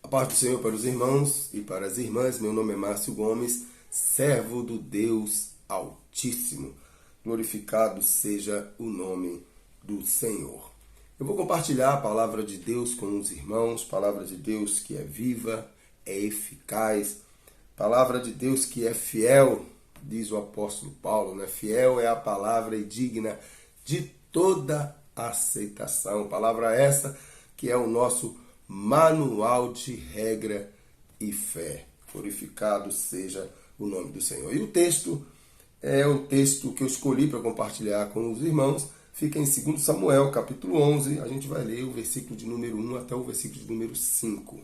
A paz do Senhor para os irmãos e para as irmãs. Meu nome é Márcio Gomes, servo do Deus Altíssimo. Glorificado seja o nome do Senhor. Eu vou compartilhar a palavra de Deus com os irmãos, palavra de Deus que é viva, é eficaz, palavra de Deus que é fiel, diz o apóstolo Paulo, né? Fiel é a palavra e digna de toda aceitação. Palavra essa que é o nosso manual de regra e fé. Glorificado seja o nome do Senhor. E o texto é o texto que eu escolhi para compartilhar com os irmãos. Fica em 2 Samuel, capítulo 11. A gente vai ler o versículo de número 1 até o versículo de número 5.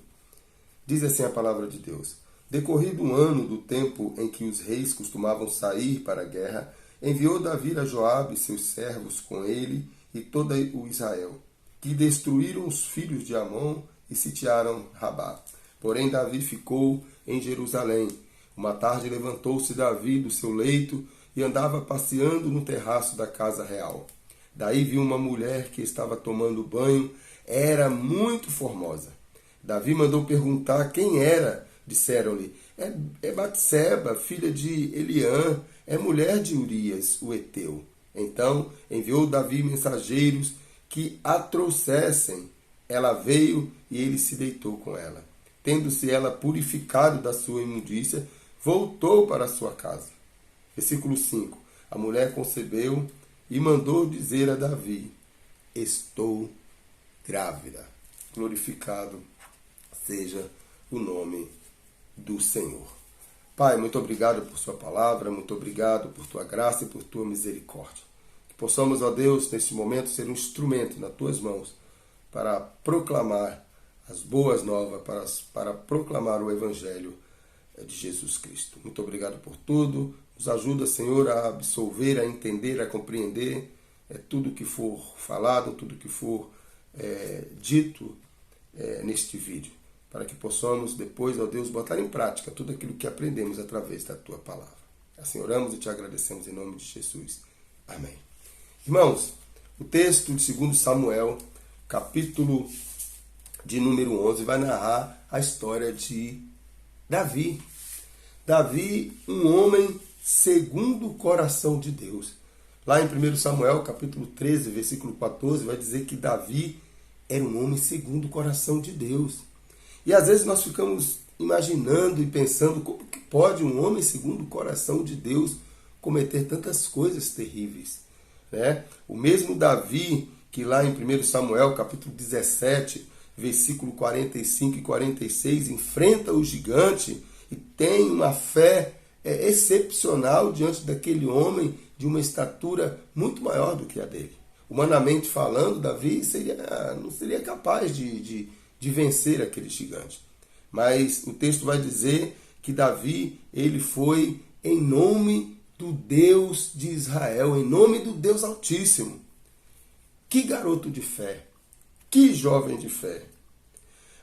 Diz assim a palavra de Deus. Decorrido um ano do tempo em que os reis costumavam sair para a guerra, enviou Davi a Joabe e seus servos com ele e todo o Israel, que destruíram os filhos de Amon e sitiaram Rabá. Porém Davi ficou em Jerusalém. Uma tarde levantou-se Davi do seu leito e andava passeando no terraço da casa real. Daí viu uma mulher que estava tomando banho, era muito formosa. Davi mandou perguntar quem era. Disseram-lhe, é Batseba, filha de Eliã, é mulher de Urias, o heteu. Então enviou Davi mensageiros que a trouxessem. Ela veio e ele se deitou com ela. Tendo-se ela purificado da sua imundícia, voltou para a sua casa. Versículo 5. A mulher concebeu e mandou dizer a Davi, estou grávida. Glorificado seja o nome do Senhor. Pai, muito obrigado por sua palavra, muito obrigado por tua graça e por tua misericórdia. Que possamos, ó Deus, neste momento ser um instrumento nas tuas mãos para proclamar as boas novas, para proclamar o Evangelho de Jesus Cristo. Muito obrigado por tudo. Nos ajuda, Senhor, a absolver, a entender, a compreender tudo que for falado, tudo que for dito neste vídeo. Para que possamos depois, ó Deus, botar em prática tudo aquilo que aprendemos através da tua palavra. Assim oramos e te agradecemos em nome de Jesus. Amém. Irmãos, o texto de 2 Samuel, capítulo de número 11, vai narrar a história de Davi. Davi, um homem segundo o coração de Deus. Lá em 1 Samuel, capítulo 13, versículo 14, vai dizer que Davi era um homem segundo o coração de Deus. E às vezes nós ficamos imaginando e pensando como que pode um homem segundo o coração de Deus cometer tantas coisas terríveis, né? O mesmo Davi que lá em 1 Samuel capítulo 17, versículo 45 e 46, enfrenta o gigante e tem uma fé excepcional diante daquele homem de uma estatura muito maior do que a dele. Humanamente falando, Davi não seria capaz de vencer aquele gigante. Mas o texto vai dizer que Davi, ele foi em nome do Deus de Israel, em nome do Deus Altíssimo. Que garoto de fé, que jovem de fé.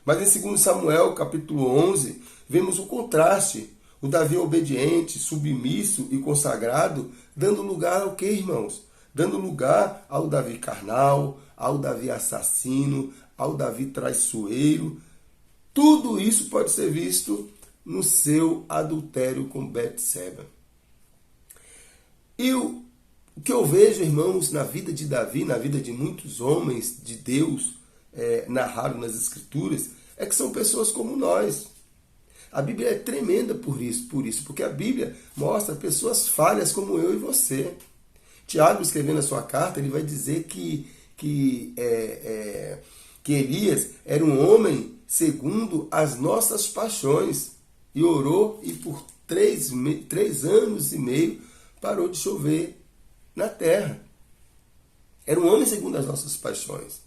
Mas em 2 Samuel, capítulo 11, vemos o contraste. O Davi obediente, submisso e consagrado, dando lugar ao que, irmãos? Dando lugar ao Davi carnal, ao Davi assassino, ao Davi traiçoeiro. Tudo isso pode ser visto no seu adultério com Batseba. E o que eu vejo, irmãos, na vida de Davi, na vida de muitos homens de Deus, narrado nas Escrituras, é que são pessoas como nós. A Bíblia é tremenda por isso, porque a Bíblia mostra pessoas falhas como eu e você. Tiago, escrevendo a sua carta, ele vai dizer que Elias era um homem segundo as nossas paixões. E orou e por 3 anos e meio parou de chover na terra. Era um homem segundo as nossas paixões.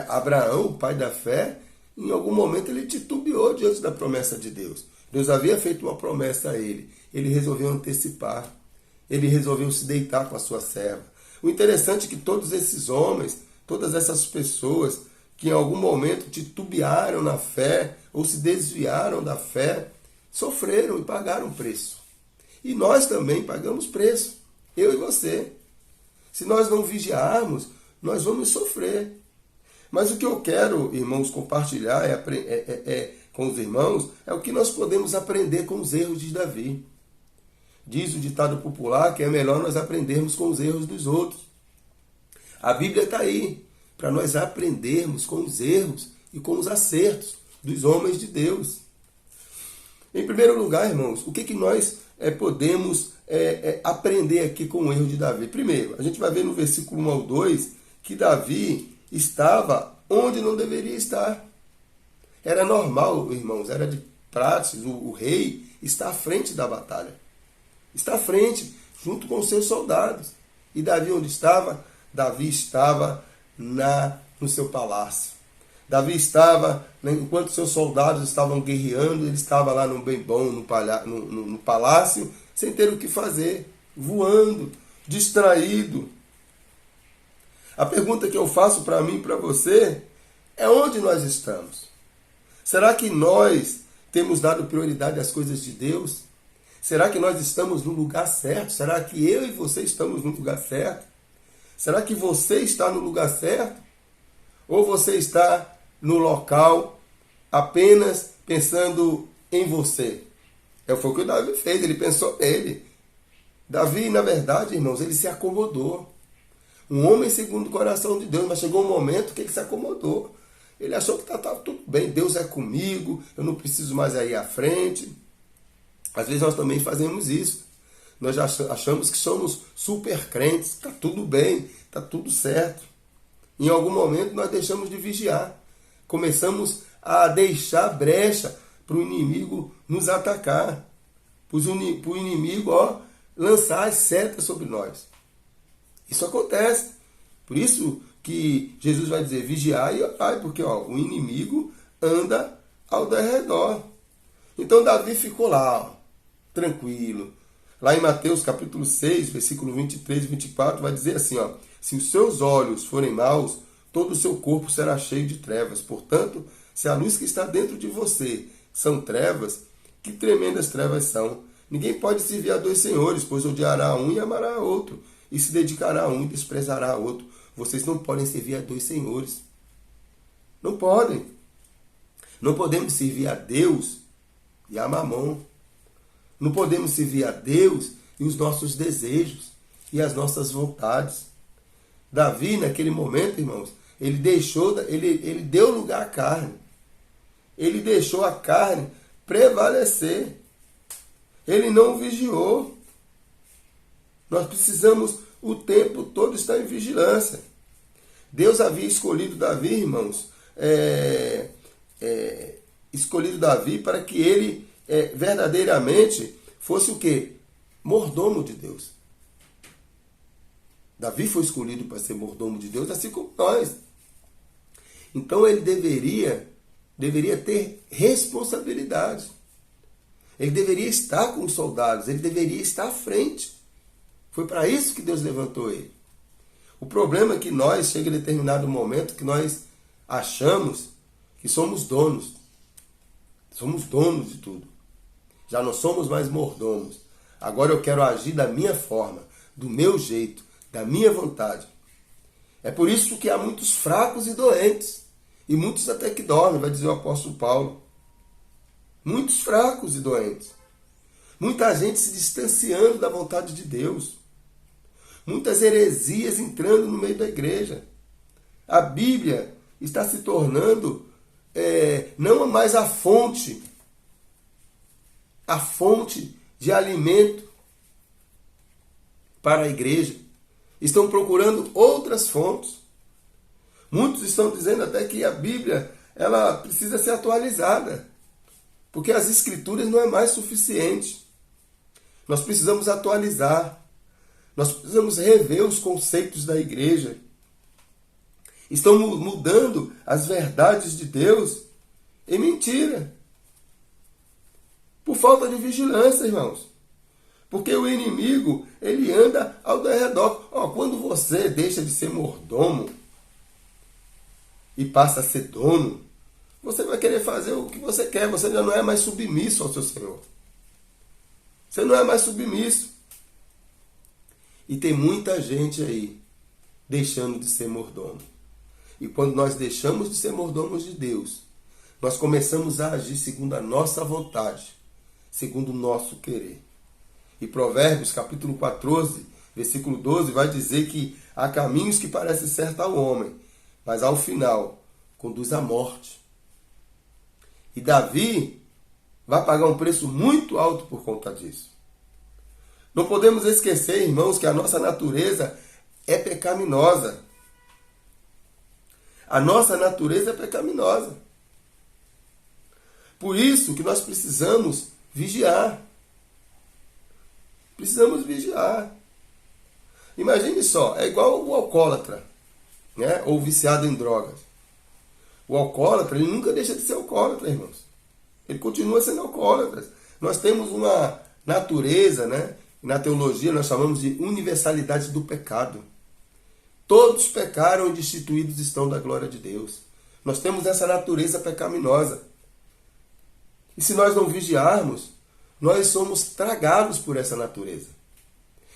Abraão, o pai da fé, em algum momento ele titubeou diante da promessa de Deus. Deus havia feito uma promessa a ele. Ele resolveu antecipar. Ele resolveu se deitar com a sua serva. O interessante é que todos esses homens, todas essas pessoas que em algum momento titubearam na fé ou se desviaram da fé, sofreram e pagaram preço. E nós também pagamos preço, eu e você. Se nós não vigiarmos, nós vamos sofrer. Mas o que eu quero, irmãos, compartilhar com os irmãos, é o que nós podemos aprender com os erros de Davi. Diz o ditado popular que é melhor nós aprendermos com os erros dos outros. A Bíblia está aí para nós aprendermos com os erros e com os acertos dos homens de Deus. Em primeiro lugar, irmãos, o que nós podemos aprender aqui com o erro de Davi? Primeiro, a gente vai ver no versículo 1 ao 2 que Davi estava onde não deveria estar. Era normal, irmãos, era de praxe, o rei está à frente da batalha. Está à frente, junto com os seus soldados. E Davi onde estava? Davi estava no seu palácio. Davi estava, enquanto seus soldados estavam guerreando, ele estava lá no bem bom, no palácio, sem ter o que fazer, voando, distraído. A pergunta que eu faço para mim e para você é onde nós estamos? Será que nós temos dado prioridade às coisas de Deus? Será que nós estamos no lugar certo? Será que eu e você estamos no lugar certo? Será que você está no lugar certo? Ou você está no local apenas pensando em você? Foi o que o Davi fez, ele pensou nele. Davi, na verdade, irmãos, ele se acomodou. Um homem segundo o coração de Deus, mas chegou um momento que ele se acomodou. Ele achou que estava tudo bem, Deus é comigo, eu não preciso mais ir à frente. Às vezes nós também fazemos isso. Nós já achamos que somos super crentes, está tudo bem, está tudo certo. Em algum momento nós deixamos de vigiar. Começamos a deixar brecha para o inimigo nos atacar. Para o inimigo lançar as setas sobre nós. Isso acontece. Por isso que Jesus vai dizer, vigiai e orai, porque o inimigo anda ao derredor. Então Davi ficou lá, tranquilo. Lá em Mateus capítulo 6, versículo 23 e 24, vai dizer assim, se os seus olhos forem maus, todo o seu corpo será cheio de trevas. Portanto, se a luz que está dentro de você são trevas, que tremendas trevas são. Ninguém pode servir a dois senhores, pois odiará a um e amará a outro, e se dedicará a um e desprezará a outro. Vocês não podem servir a dois senhores. Não podem. Não podemos servir a Deus e a Mamon. Não podemos servir a Deus e os nossos desejos e as nossas vontades. Davi, naquele momento, irmãos, ele deu lugar à carne. Ele deixou a carne prevalecer. Ele não vigiou. Nós precisamos o tempo todo estar em vigilância. Deus havia escolhido Davi, irmãos, escolhido Davi para que ele verdadeiramente fosse o quê? Mordomo de Deus. Davi foi escolhido para ser mordomo de Deus, assim como nós. Então ele deveria ter responsabilidade. Ele deveria estar com os soldados, ele deveria estar à frente. Foi para isso que Deus levantou ele. O problema é que nós, chega a determinado momento que nós achamos que somos donos. Somos donos de tudo. Já não somos mais mordomos. Agora eu quero agir da minha forma, do meu jeito, da minha vontade. É por isso que há muitos fracos e doentes. E muitos até que dormem, vai dizer o apóstolo Paulo. Muitos fracos e doentes. Muita gente se distanciando da vontade de Deus. Muitas heresias entrando no meio da igreja. A Bíblia está se tornando não mais a fonte de alimento para a igreja. Estão procurando outras fontes. Muitos estão dizendo até que a Bíblia ela precisa ser atualizada, porque as escrituras não é mais suficiente. Nós precisamos atualizar. Nós precisamos rever os conceitos da igreja. Estão mudando as verdades de Deus em mentira. Por falta de vigilância, irmãos. Porque o inimigo, ele anda ao derredor. Quando você deixa de ser mordomo e passa a ser dono, você vai querer fazer o que você quer. Você já não é mais submisso ao seu Senhor. Você não é mais submisso. E tem muita gente aí deixando de ser mordomo. E quando nós deixamos de ser mordomos de Deus, nós começamos a agir segundo a nossa vontade, segundo o nosso querer. E Provérbios, capítulo 14, versículo 12, vai dizer que há caminhos que parecem certos ao homem, mas ao final conduz à morte. E Davi vai pagar um preço muito alto por conta disso. Não podemos esquecer, irmãos, que a nossa natureza é pecaminosa. A nossa natureza é pecaminosa. Por isso que nós precisamos vigiar. Precisamos vigiar. Imagine só, é igual o alcoólatra, né? Ou viciado em drogas. O alcoólatra, ele nunca deixa de ser alcoólatra, irmãos. Ele continua sendo alcoólatra. Nós temos uma natureza, né? Na teologia nós chamamos de universalidade do pecado. Todos pecaram e destituídos estão da glória de Deus. Nós temos essa natureza pecaminosa. E se nós não vigiarmos, nós somos tragados por essa natureza.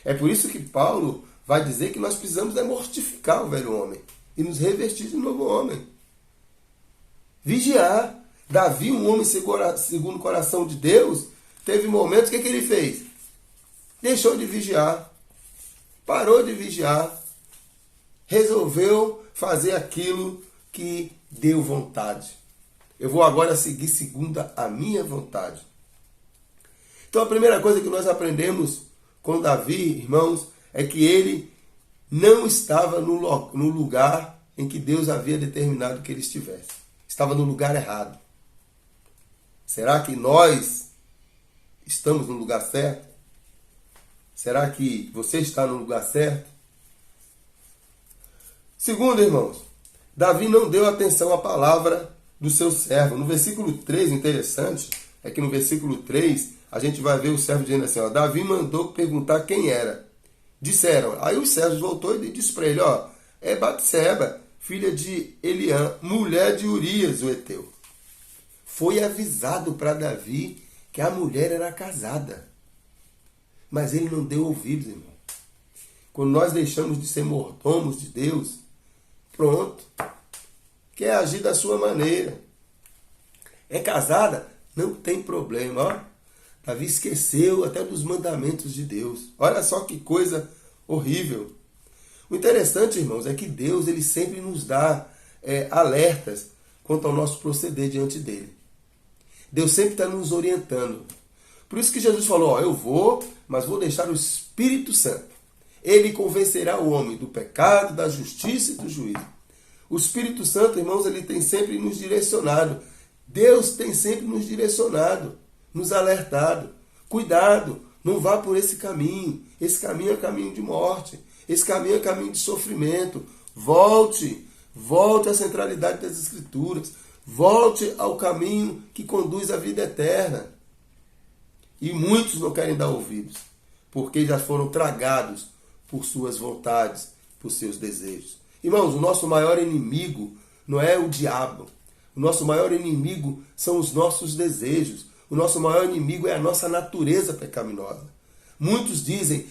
É por isso que Paulo vai dizer que nós precisamos mortificar o velho homem e nos revestir de novo homem. Vigiar. Davi, um homem segundo o coração de Deus, teve momentos, o que ele fez? Deixou de vigiar. Parou de vigiar. Resolveu fazer aquilo que deu vontade. Eu vou agora seguir segundo a minha vontade. Então a primeira coisa que nós aprendemos com Davi, irmãos, é que ele não estava no lugar em que Deus havia determinado que ele estivesse. Estava no lugar errado. Será que nós estamos no lugar certo? Será que você está no lugar certo? Segundo, irmãos, Davi não deu atenção à palavra do seu servo. No versículo 3, interessante, é que no versículo 3, a gente vai ver o servo dizendo assim, ó, Davi mandou perguntar quem era. Disseram, aí os servos voltou e disse para ele, ó, é Batseba, filha de Eliã, mulher de Urias, o heteu. Foi avisado para Davi que a mulher era casada. Mas ele não deu ouvidos, irmão. Quando nós deixamos de ser mordomos de Deus, pronto. Quer agir da sua maneira. É casada? Não tem problema, ó. Davi esqueceu até dos mandamentos de Deus. Olha só que coisa horrível. O interessante, irmãos, é que Deus ele sempre nos dá alertas quanto ao nosso proceder diante dele. Deus sempre está nos orientando. Por isso que Jesus falou, ó, eu vou, mas vou deixar o Espírito Santo. Ele convencerá o homem do pecado, da justiça e do juízo. O Espírito Santo, irmãos, ele tem sempre nos direcionado. Deus tem sempre nos direcionado, nos alertado. Cuidado, não vá por esse caminho. Esse caminho é caminho de morte. Esse caminho é caminho de sofrimento. Volte à centralidade das Escrituras. Volte ao caminho que conduz à vida eterna. E muitos não querem dar ouvidos, porque já foram tragados por suas vontades, por seus desejos. Irmãos, o nosso maior inimigo não é o diabo. O nosso maior inimigo são os nossos desejos. O nosso maior inimigo é a nossa natureza pecaminosa. Muitos dizem,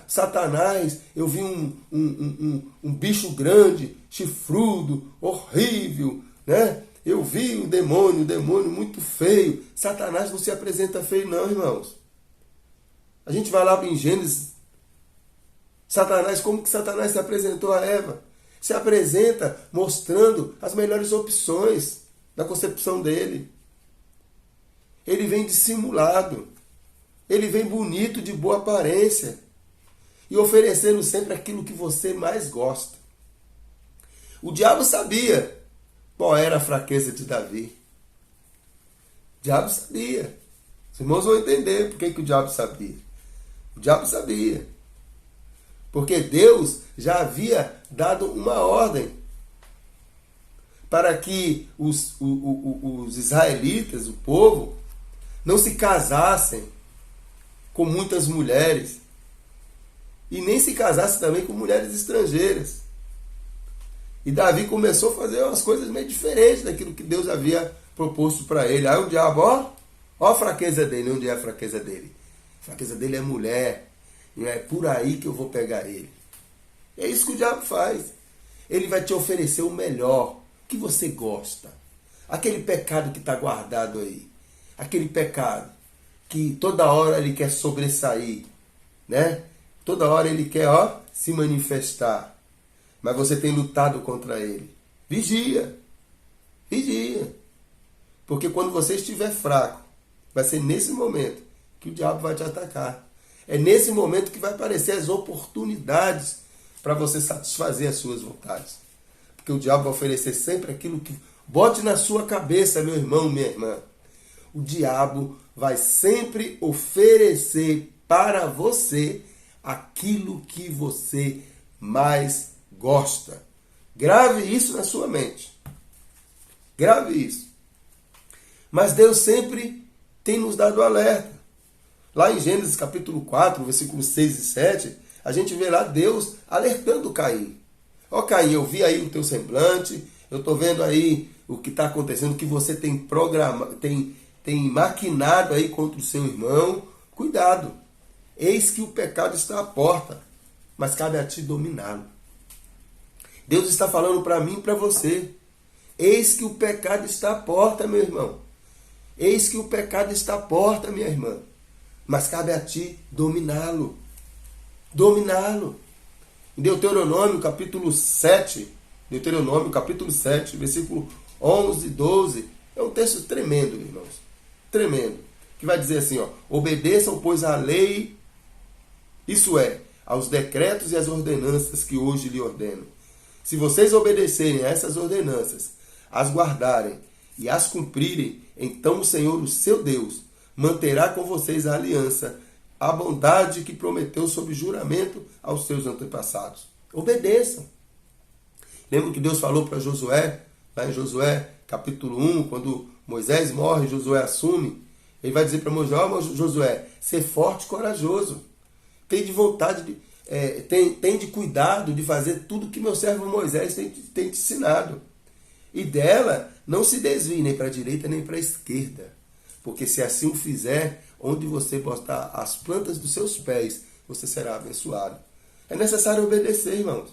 Satanás, eu vi um bicho grande, chifrudo, horrível, né? Eu vi um demônio muito feio. Satanás não se apresenta feio não, irmãos. A gente vai lá em Gênesis. Satanás, como que Satanás se apresentou a Eva? Se apresenta mostrando as melhores opções da concepção dele. Ele vem dissimulado. Ele vem bonito, de boa aparência. E oferecendo sempre aquilo que você mais gosta. O diabo sabia qual era a fraqueza de Davi. O diabo sabia. Os irmãos vão entender por que o diabo sabia. O diabo sabia. Porque Deus já havia dado uma ordem para que os israelitas, o povo, não se casassem com muitas mulheres e nem se casassem também com mulheres estrangeiras. E Davi começou a fazer umas coisas meio diferentes daquilo que Deus havia proposto para ele. Aí o diabo, ó a fraqueza dele. Onde é a fraqueza dele? A fraqueza dele é mulher. E é por aí que eu vou pegar ele. É isso que o diabo faz. Ele vai te oferecer o melhor, que você gosta. Aquele pecado que está guardado aí. Aquele pecado que toda hora ele quer sobressair, né? Toda hora ele quer, se manifestar. Mas você tem lutado contra ele. Vigia. Vigia. Porque quando você estiver fraco, vai ser nesse momento que o diabo vai te atacar. É nesse momento que vai aparecer as oportunidades para você satisfazer as suas vontades. Porque o diabo vai oferecer sempre aquilo que... Bote na sua cabeça, meu irmão, minha irmã. O diabo vai sempre oferecer para você aquilo que você mais gosta. Grave isso na sua mente. Grave isso. Mas Deus sempre tem nos dado alerta. Lá em Gênesis capítulo 4, versículos 6 e 7, a gente vê lá Deus alertando Caim. Caim, eu vi aí o teu semblante, eu estou vendo aí o que está acontecendo, que você tem programado, tem maquinado aí contra o seu irmão. Cuidado. Eis que o pecado está à porta, mas cabe a ti dominá-lo. Deus está falando para mim e para você. Eis que o pecado está à porta, meu irmão. Eis que o pecado está à porta, minha irmã. Mas cabe a ti dominá-lo. Dominá-lo. Em Deuteronômio capítulo 7, versículo 11 e 12, é um texto tremendo, irmãos. Tremendo. Que vai dizer assim, obedeçam, pois, à lei, isso é, aos decretos e às ordenanças que hoje lhe ordeno. Se vocês obedecerem a essas ordenanças, as guardarem e as cumprirem, então o Senhor, o seu Deus, manterá com vocês a aliança, a bondade que prometeu sob juramento aos seus antepassados. Obedeçam. Lembra que Deus falou para Josué, lá em Josué capítulo 1, quando Moisés morre, Josué assume, ele vai dizer para Moisés, Josué, ser forte e corajoso. Tem de vontade, tem de cuidado de fazer tudo que meu servo Moisés tem te ensinado. E dela não se desvie nem para a direita nem para a esquerda. Porque se assim o fizer, onde você botar as plantas dos seus pés, você será abençoado. É necessário obedecer, irmãos.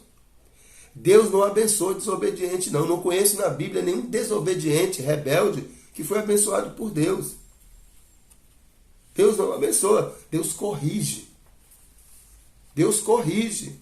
Deus não abençoa desobediente, não. Não conheço na Bíblia nenhum desobediente, rebelde, que foi abençoado por Deus. Deus não abençoa, Deus corrige. Deus corrige.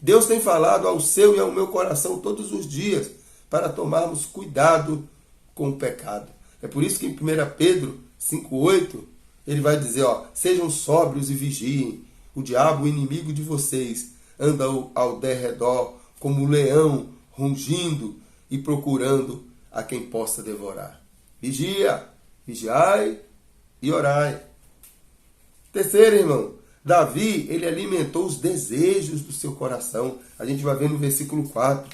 Deus tem falado ao seu e ao meu coração todos os dias para tomarmos cuidado com o pecado. É por isso que em 1 Pedro 5,8 ele vai dizer, sejam sóbrios e vigiem. O diabo, o inimigo de vocês, anda ao derredor como um leão, rugindo e procurando a quem possa devorar. Vigia, vigiai e orai. Terceiro, irmão, Davi, ele alimentou os desejos do seu coração. A gente vai ver no versículo 4.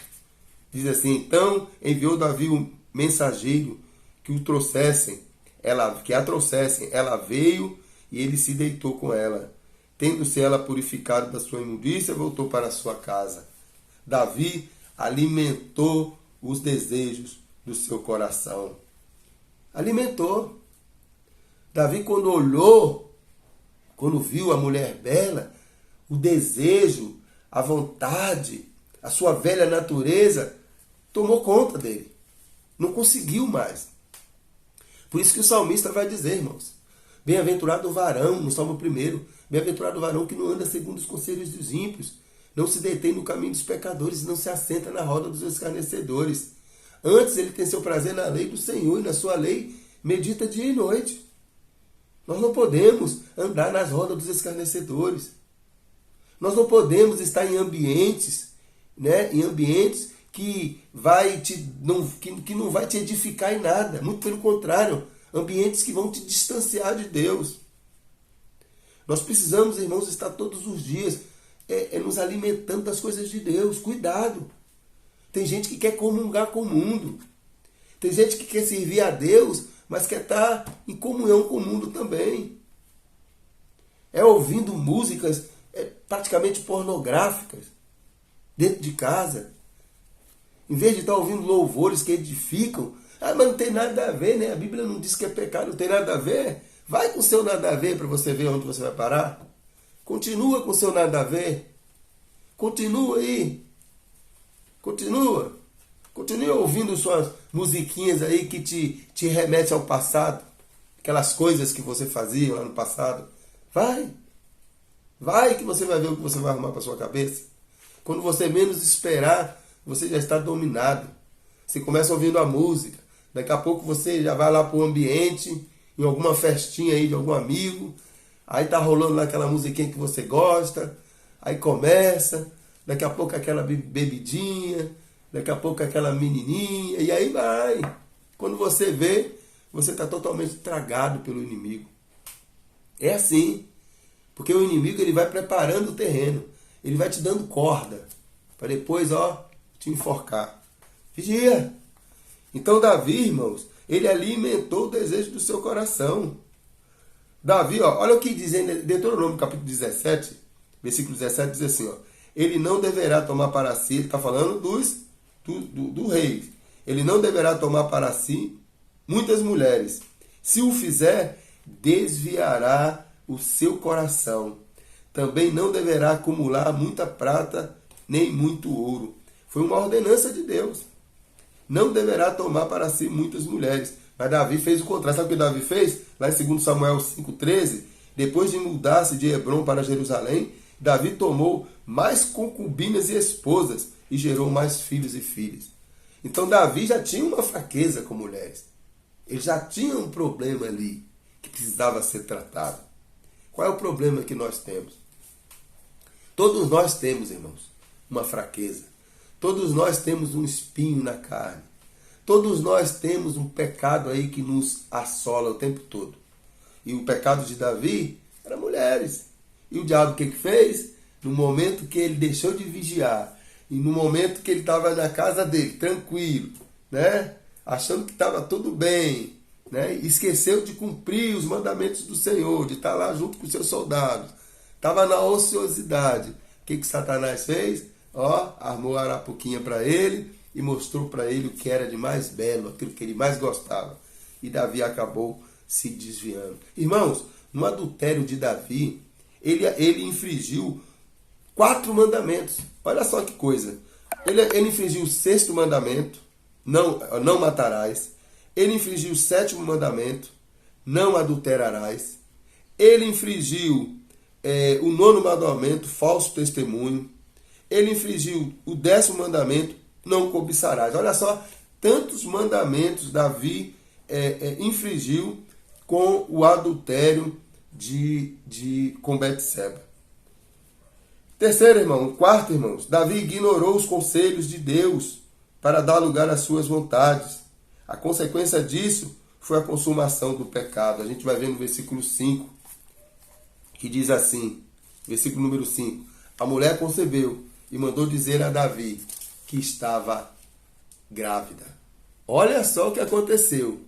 Diz assim, então enviou Davi um mensageiro que a trouxessem. Ela veio e ele se deitou com ela. Tendo-se ela purificado da sua imundícia, voltou para a sua casa. Davi alimentou os desejos do seu coração. Alimentou. Davi, quando viu a mulher bela, o desejo, a vontade, a sua velha natureza, tomou conta dele. Não conseguiu mais. Por isso que o salmista vai dizer, irmãos, bem-aventurado o varão, no Salmo 1, bem-aventurado o varão que não anda segundo os conselhos dos ímpios, não se detém no caminho dos pecadores e não se assenta na roda dos escarnecedores. Antes ele tem seu prazer na lei do Senhor e na sua lei medita dia e noite. Nós não podemos andar nas rodas dos escarnecedores. Nós não podemos estar em ambientes, que não vai te edificar em nada. Muito pelo contrário, ambientes que vão te distanciar de Deus. Nós precisamos, irmãos, estar todos os dias nos alimentando das coisas de Deus. Cuidado. Tem gente que quer comungar com o mundo. Tem gente que quer servir a Deus, mas quer estar em comunhão com o mundo também. Ouvindo músicas praticamente pornográficas dentro de casa. Em vez de estar ouvindo louvores que edificam, mas não tem nada a ver, né? A Bíblia não diz que é pecado, não tem nada a ver. Vai com o seu nada a ver para você ver onde você vai parar. Continua com o seu nada a ver. Continua aí. Continua ouvindo musiquinhas aí que te remete ao passado, aquelas coisas que você fazia lá no passado. Vai que você vai ver o que você vai arrumar para sua cabeça. Quando você menos esperar, você já está dominado. Você começa ouvindo a música, daqui a pouco você já vai lá para o ambiente, em alguma festinha aí de algum amigo, aí tá rolando lá aquela musiquinha que você gosta, aí começa, daqui a pouco aquela bebidinha, daqui a pouco aquela menininha, e aí vai. Quando você vê, você está totalmente tragado pelo inimigo. É assim, porque o inimigo ele vai preparando o terreno, ele vai te dando corda, para depois, te enforcar. Vigia! Então Davi, irmãos, ele alimentou o desejo do seu coração. Davi, olha o que diz em Deuteronômio, capítulo 17, versículo 17, diz assim, ele não deverá tomar para si, ele está falando do rei, ele não deverá tomar para si muitas mulheres. Se o fizer, desviará o seu coração. Também não deverá acumular muita prata, nem muito ouro. Foi uma ordenança de Deus. Não deverá tomar para si muitas mulheres. Mas Davi fez o contrário. Sabe o que Davi fez? Lá em 2 Samuel 5,13, depois de mudar-se de Hebrom para Jerusalém, Davi tomou mais concubinas e esposas e gerou mais filhos e filhas. Então Davi já tinha uma fraqueza com mulheres. Ele já tinha um problema ali que precisava ser tratado. Qual é o problema que nós temos? Todos nós temos, irmãos, uma fraqueza. Todos nós temos um espinho na carne. Todos nós temos um pecado aí que nos assola o tempo todo. E o pecado de Davi era mulheres. E o diabo o que fez? No momento que ele deixou de vigiar, e no momento que ele estava na casa dele, tranquilo, né? Achando que estava tudo bem, né? Esqueceu de cumprir os mandamentos do Senhor, de estar lá junto com os seus soldados. Estava na ociosidade. O que Satanás fez? Armou a arapuquinha para ele e mostrou para ele o que era de mais belo, aquilo que ele mais gostava. E Davi acabou se desviando. Irmãos, no adultério de Davi, ele infringiu 4 mandamentos. Olha só que coisa. Ele infringiu o 6º mandamento, não matarás. Ele infringiu o 7º mandamento, não adulterarás. Ele infringiu o 9º mandamento, falso testemunho. Ele infringiu o 10º mandamento, não cobiçarás. Olha só, tantos mandamentos Davi infringiu com o adultério com Betseba. Terceiro, irmão. Quarto, irmãos. Davi ignorou os conselhos de Deus para dar lugar às suas vontades. A consequência disso foi a consumação do pecado. A gente vai ver no versículo 5, que diz assim, versículo número 5. A mulher concebeu e mandou dizer a Davi que estava grávida. Olha só o que aconteceu.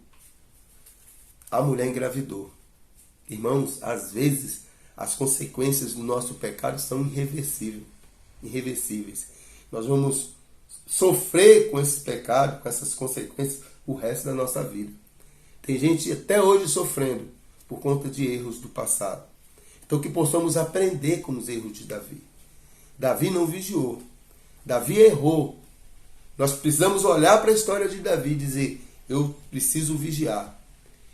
A mulher engravidou. Irmãos, às vezes as consequências do nosso pecado são irreversíveis. Nós vamos sofrer com esse pecado, com essas consequências, o resto da nossa vida. Tem gente até hoje sofrendo por conta de erros do passado. Então que possamos aprender com os erros de Davi. Davi não vigiou. Davi errou. Nós precisamos olhar para a história de Davi e dizer, eu preciso vigiar.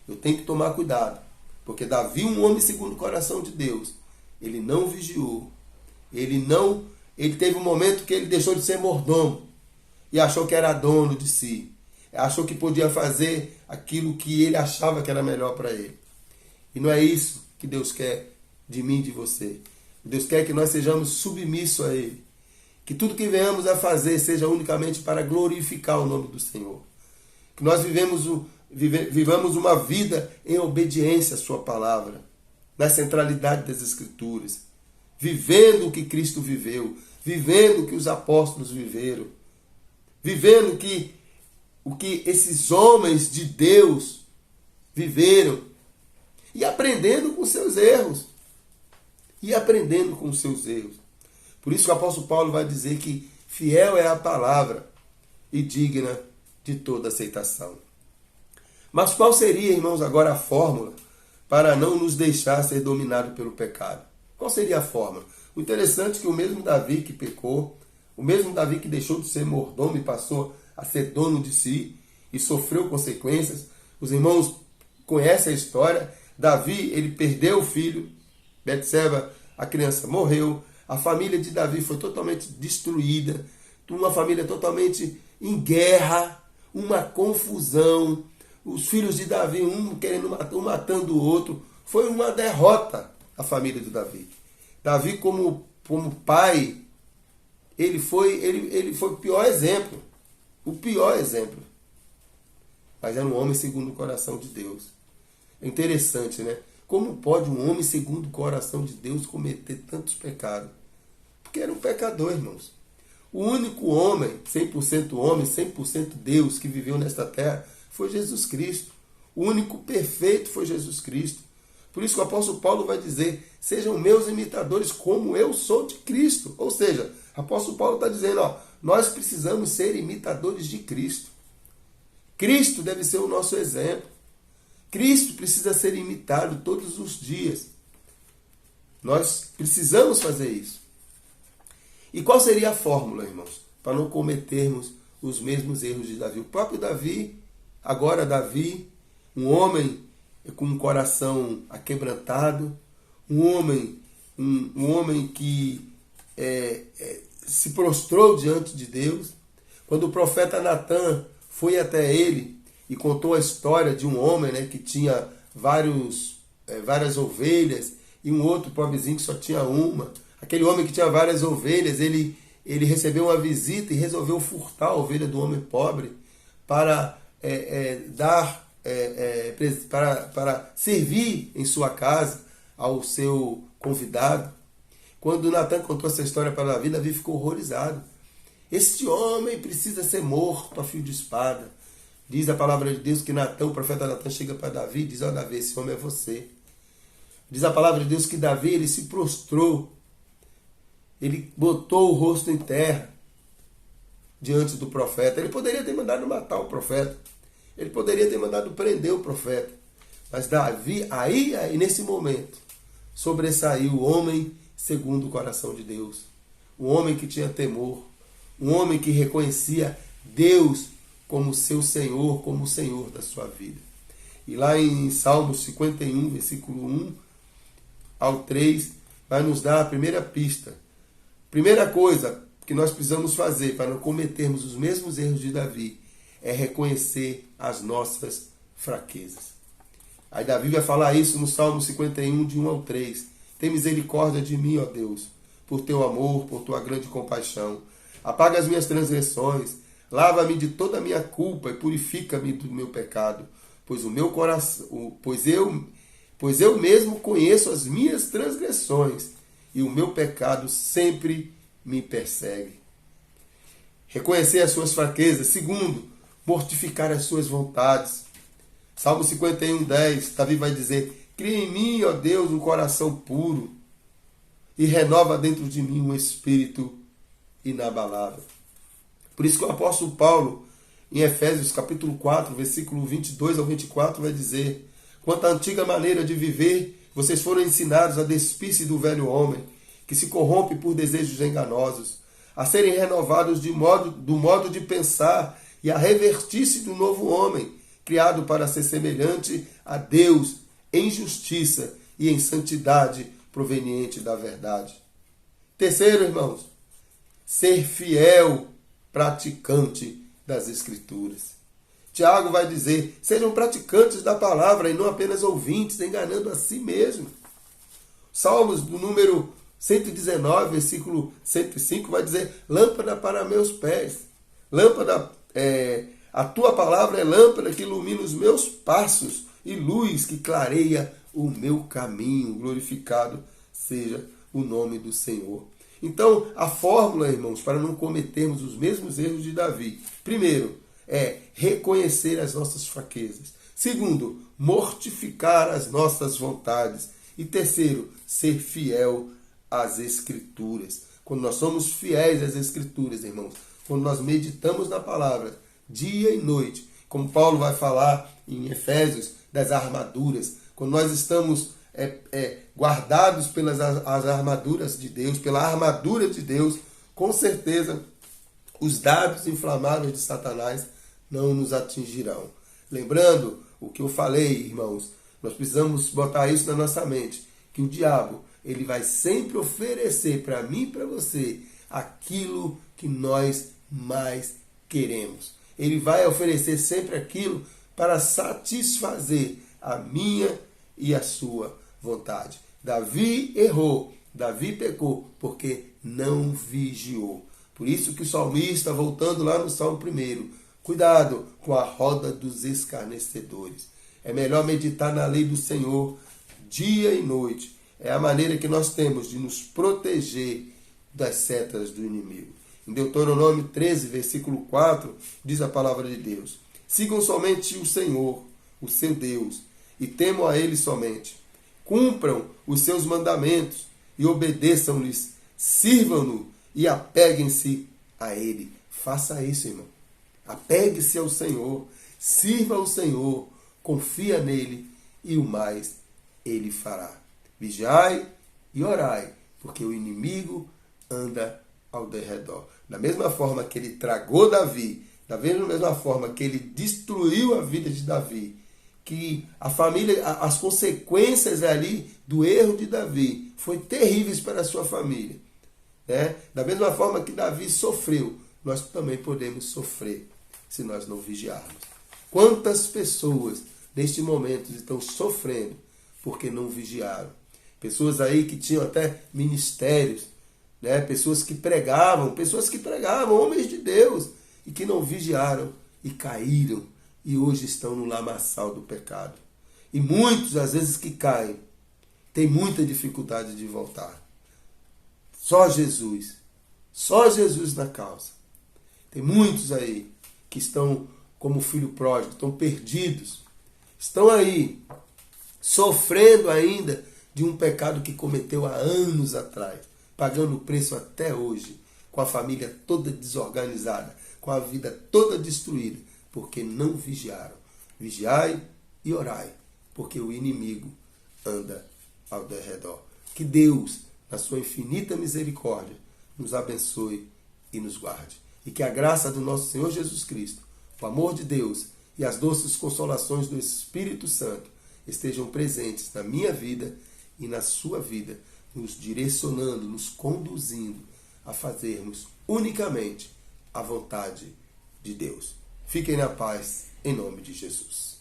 Eu tenho que tomar cuidado. Porque Davi, um homem segundo o coração de Deus, ele não vigiou. Ele teve um momento que ele deixou de ser mordomo e achou que era dono de si. Achou que podia fazer aquilo que ele achava que era melhor para ele. E não é isso que Deus quer de mim e de você. Deus quer que nós sejamos submissos a Ele. Que tudo que venhamos a fazer seja unicamente para glorificar o nome do Senhor. Que nós vivamos uma vida em obediência à Sua palavra, na centralidade das Escrituras, vivendo o que Cristo viveu, vivendo o que os apóstolos viveram, vivendo o que esses homens de Deus viveram e aprendendo com seus erros. Por isso que o apóstolo Paulo vai dizer que fiel é a palavra e digna de toda aceitação. Mas qual seria, irmãos, agora a fórmula para não nos deixar ser dominado pelo pecado? Qual seria a fórmula? O interessante é que o mesmo Davi que pecou, o mesmo Davi que deixou de ser mordomo e passou a ser dono de si, e sofreu consequências. Os irmãos conhecem a história. Davi, ele perdeu o filho. Betseba, a criança morreu. A família de Davi foi totalmente destruída. Uma família totalmente em guerra, uma confusão. Os filhos de Davi, um querendo um matando o outro. Foi uma derrota a família de Davi. Davi, como pai, ele foi o pior exemplo. O pior exemplo. Mas era um homem segundo o coração de Deus. É interessante, né? Como pode um homem segundo o coração de Deus cometer tantos pecados? Porque era um pecador, irmãos. O único homem, 100% Deus que viveu nesta terra foi Jesus Cristo. O único perfeito foi Jesus Cristo. Por isso que o apóstolo Paulo vai dizer, sejam meus imitadores como eu sou de Cristo. Ou seja, o apóstolo Paulo está dizendo, nós precisamos ser imitadores de Cristo. Cristo deve ser o nosso exemplo. Cristo precisa ser imitado todos os dias. Nós precisamos fazer isso. E qual seria a fórmula, irmãos, para não cometermos os mesmos erros de Davi? O próprio Davi, agora Davi, um homem com um coração aquebrantado, um homem que se prostrou diante de Deus. Quando o profeta Natan foi até ele e contou a história de um homem, né, que tinha várias ovelhas e um outro pobrezinho que só tinha uma. Aquele homem que tinha várias ovelhas, ele recebeu uma visita e resolveu furtar a ovelha do homem pobre para para servir em sua casa ao seu convidado. Quando Natan contou essa história para Davi, Davi ficou horrorizado. Este homem precisa ser morto a fio de espada. Diz a palavra de Deus que Natan, o profeta Natan, chega para Davi e diz, Davi, esse homem é você. Diz a palavra de Deus que Davi, ele se prostrou. Ele botou o rosto em terra diante do profeta. Ele poderia ter mandado matar o profeta. Ele poderia ter mandado prender o profeta. Mas Davi, aí nesse momento, sobressaiu o homem segundo o coração de Deus. Um homem que tinha temor. Um homem que reconhecia Deus como seu Senhor, como o Senhor da sua vida. E lá em Salmos 51, versículo 1 ao 3, vai nos dar a primeira pista. Primeira coisa que nós precisamos fazer para não cometermos os mesmos erros de Davi é reconhecer as nossas fraquezas. Aí Davi vai falar isso no Salmo 51, de 1 ao 3. Tem misericórdia de mim, ó Deus, por teu amor, por tua grande compaixão. Apaga as minhas transgressões, lava-me de toda a minha culpa e purifica-me do meu pecado, pois eu mesmo conheço as minhas transgressões e o meu pecado sempre me persegue. Reconhecer as suas fraquezas. Segundo, mortificar as suas vontades. Salmo 51, 10, Davi vai dizer, cria em mim, ó Deus, um coração puro e renova dentro de mim um espírito inabalável. Por isso que o apóstolo Paulo, em Efésios capítulo 4, versículo 22 ao 24, vai dizer, quanto à antiga maneira de viver, vocês foram ensinados a despir-se do velho homem, que se corrompe por desejos enganosos, a serem renovados do modo de pensar e a revertir-se do novo homem, criado para ser semelhante a Deus em justiça e em santidade proveniente da verdade. Terceiro, irmãos, ser fiel praticante das Escrituras. Tiago vai dizer, sejam praticantes da palavra e não apenas ouvintes, enganando a si mesmo. Salmos do número 119, versículo 105, vai dizer, lâmpada para meus pés. A tua palavra é lâmpada que ilumina os meus passos e luz que clareia o meu caminho. Glorificado seja o nome do Senhor. Então, a fórmula, irmãos, para não cometermos os mesmos erros de Davi, primeiro, é reconhecer as nossas fraquezas. Segundo, mortificar as nossas vontades. E terceiro, ser fiel às Escrituras. Quando nós somos fiéis às Escrituras, irmãos, quando nós meditamos na palavra dia e noite, como Paulo vai falar em Efésios, das armaduras, quando nós estamos guardados pelas as armaduras de Deus, pela armadura de Deus, com certeza os dardos inflamáveis de Satanás não nos atingirão. Lembrando o que eu falei, irmãos, nós precisamos botar isso na nossa mente, que o diabo, ele vai sempre oferecer para mim e para você aquilo que nós mais queremos. Ele vai oferecer sempre aquilo para satisfazer a minha e a sua vontade. Davi errou, Davi pecou, porque não vigiou. Por isso que o salmista, voltando lá no Salmo 1, cuidado com a roda dos escarnecedores. É melhor meditar na lei do Senhor dia e noite. É a maneira que nós temos de nos proteger das setas do inimigo. Em Deuteronômio 13, versículo 4, diz a palavra de Deus: sigam somente o Senhor, o seu Deus, e temam a Ele somente. Cumpram os seus mandamentos e obedeçam-lhes, sirvam-no e apeguem-se a Ele. Faça isso, irmão. Apegue-se ao Senhor, sirva ao Senhor, confia nele e o mais Ele fará. Vigiai e orai, porque o inimigo anda ao derredor. Da mesma forma que ele tragou Davi, da mesma forma que ele destruiu a vida de Davi, que a família, as consequências ali do erro de Davi foi terríveis para a sua família, né? Da mesma forma que Davi sofreu, nós também podemos sofrer se nós não vigiarmos. Quantas pessoas neste momento estão sofrendo porque não vigiaram? Pessoas aí que tinham até ministérios, né? Pessoas que pregavam, homens de Deus, e que não vigiaram e caíram, e hoje estão no lamaçal do pecado. E muitos, às vezes, que caem, têm muita dificuldade de voltar. Só Jesus na causa. Tem muitos aí que estão como filho pródigo, estão perdidos, estão aí sofrendo ainda de um pecado que cometeu há anos atrás, pagando o preço até hoje, com a família toda desorganizada, com a vida toda destruída, porque não vigiaram. Vigiai e orai, porque o inimigo anda ao derredor. Que Deus, na sua infinita misericórdia, nos abençoe e nos guarde. E que a graça do nosso Senhor Jesus Cristo, o amor de Deus e as doces consolações do Espírito Santo estejam presentes na minha vida e na sua vida, nos direcionando, nos conduzindo a fazermos unicamente a vontade de Deus. Fiquem na paz, em nome de Jesus.